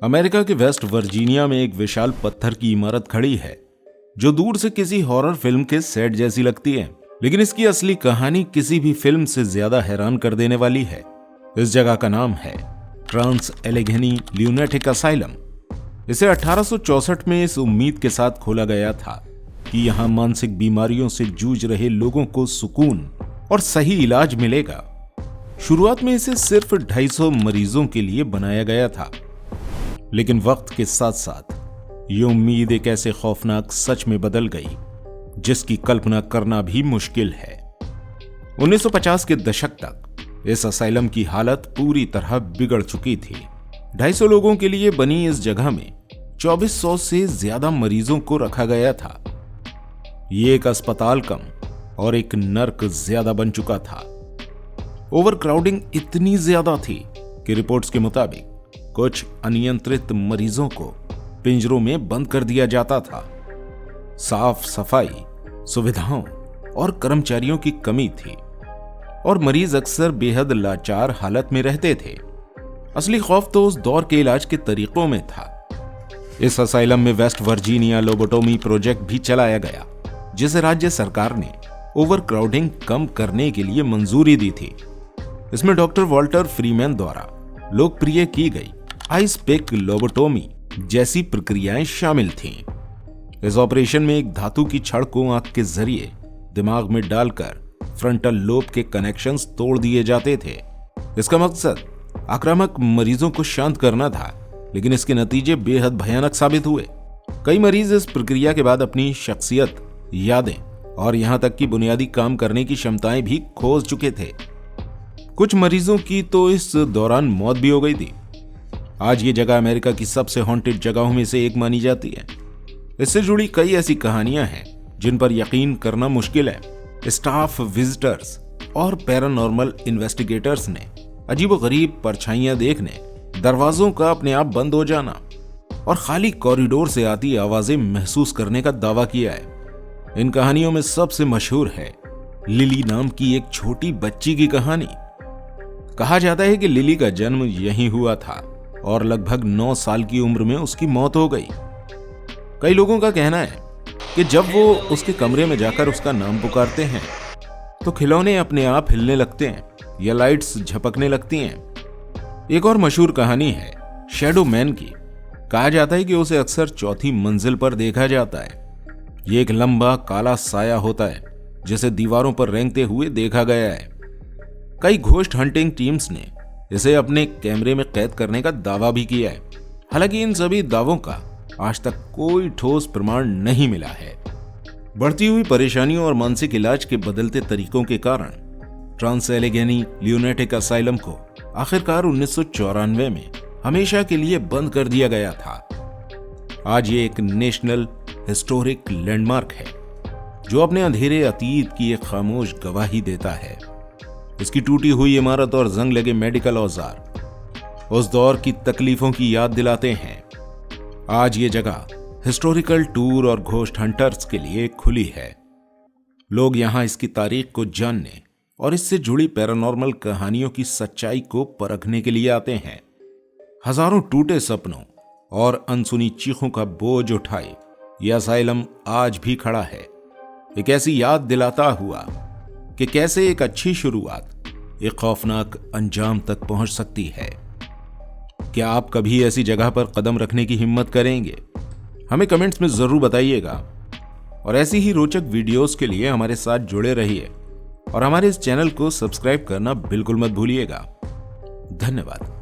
America के West Virginia में एक विशाल पत्थर की इमारत खड़ी है जो दूर से किसी हॉरर फिल्म के सेट जैसी लगती है, लेकिन इसकी असली कहानी किसी भी फिल्म से ज्यादा हैरान कर देने वाली है। इस जगह का नाम है ट्रांस एलेघेनी ल्यूनेटिक असाइलम। इसे 1864 में इस उम्मीद के साथ खोला गया था कि यहां मानसिक बीमारियों से जूझ रहे लोगों को सुकून और सही इलाज मिलेगा। शुरुआत में इसे सिर्फ 250 मरीजों के लिए बनाया गया था, लेकिन वक्त के साथ साथ ये उम्मीद एक ऐसे खौफनाक सच में बदल गई जिसकी कल्पना करना भी मुश्किल है। 1950 के दशक तक इस असाइलम की हालत पूरी तरह बिगड़ चुकी थी। 250 लोगों के लिए बनी इस जगह में 2400 से ज्यादा मरीजों को रखा गया था। ये एक अस्पताल कम और एक नर्क ज्यादा बन चुका था। ओवरक्राउडिंग इतनी ज्यादा थी कि रिपोर्ट्स के मुताबिक कुछ अनियंत्रित मरीजों को पिंजरों में बंद कर दिया जाता था। साफ सफाई, सुविधाओं और कर्मचारियों की कमी थी और मरीज अक्सर बेहद लाचार हालत में रहते थे। असली खौफ तो उस दौर के इलाज के तरीकों में था। इस असाइलम में वेस्ट वर्जीनिया लोबोटोमी प्रोजेक्ट भी चलाया गया, जिसे राज्य सरकार ने ओवरक्राउडिंग कम करने के लिए मंजूरी दी थी। इसमें डॉक्टर वॉल्टर फ्रीमैन द्वारा लोकप्रिय की गई आइस पिक लोबोटोमी जैसी प्रक्रियाएं शामिल थीं। इस ऑपरेशन में एक धातु की छड़ को आंख के जरिए दिमाग में डालकर फ्रंटल लोब के कनेक्शंस तोड़ दिए जाते थे। इसका मकसद आक्रामक मरीजों को शांत करना था, लेकिन इसके नतीजे बेहद भयानक साबित हुए। कई मरीज इस प्रक्रिया के बाद अपनी शख्सियत, यादें और यहां तक कि बुनियादी काम करने की क्षमताएं भी खो चुके थे। कुछ मरीजों की तो इस दौरान मौत भी हो गई थी। आज ये जगह अमेरिका की सबसे हॉन्टेड जगहों में से एक मानी जाती है। इससे जुड़ी कई ऐसी कहानियां हैं जिन पर यकीन करना मुश्किल है। स्टाफ, विजिटर्स और पैरानॉर्मल इन्वेस्टिगेटर्स ने अजीबोगरीब परछाइयां देखने, दरवाजों का अपने आप बंद हो जाना और खाली कॉरिडोर से आती आवाजें महसूस करने का दावा किया है। इन कहानियों में सबसे मशहूर है लिली नाम की एक छोटी बच्ची की कहानी। कहा जाता है कि लिली का जन्म यहीं हुआ था और लगभग 9 साल की उम्र में उसकी मौत हो गई। कई लोगों का कहना है कि जब वो उसके कमरे में जाकर उसका नाम पुकारते हैं तो खिलौने अपने आप हिलने लगते हैं या लाइट्स झपकने लगती हैं। एक और मशहूर कहानी है शैडो मैन की। कहा जाता है कि उसे अक्सर 4थी मंजिल पर देखा जाता है। ये एक लंबा काला साया होता है जिसे दीवारों पर रेंगते हुए देखा गया है। कई घोस्ट हंटिंग टीम्स ने इसे अपने कैमरे में कैद करने का दावा भी किया है। हालांकि इन सभी दावों का आज तक कोई ठोस प्रमाण नहीं मिला है। बढ़ती हुई परेशानियों और मानसिक इलाज के बदलते तरीकों के कारण ट्रांस एलेघेनी ल्यूनेटिक असाइलम को आखिरकार 1994 में हमेशा के लिए बंद कर दिया गया था। आज ये एक नेशनल हिस्टोरिक लैंडमार्क है जो अपने अंधेरे अतीत की एक खामोश गवाही देता है। इसकी टूटी हुई इमारत और जंग लगे मेडिकल औजार उस दौर की तकलीफों की याद दिलाते हैं। आज ये जगह हिस्टोरिकल टूर और घोस्ट हंटर्स के लिए खुली है। लोग यहां इसकी तारीख को जानने और इससे जुड़ी पैरानॉर्मल कहानियों की सच्चाई को परखने के लिए आते हैं। हजारों टूटे सपनों और अनसुनी चीखों का बोझ उठाए यह असाइलम आज भी खड़ा है, एक ऐसी याद दिलाता हुआ कि कैसे एक अच्छी शुरुआत एक खौफनाक अंजाम तक पहुंच सकती है। क्या आप कभी ऐसी जगह पर कदम रखने की हिम्मत करेंगे? हमें कमेंट्स में जरूर बताइएगा और ऐसी ही रोचक वीडियोस के लिए हमारे साथ जुड़े रहिए और हमारे इस चैनल को सब्सक्राइब करना बिल्कुल मत भूलिएगा। धन्यवाद।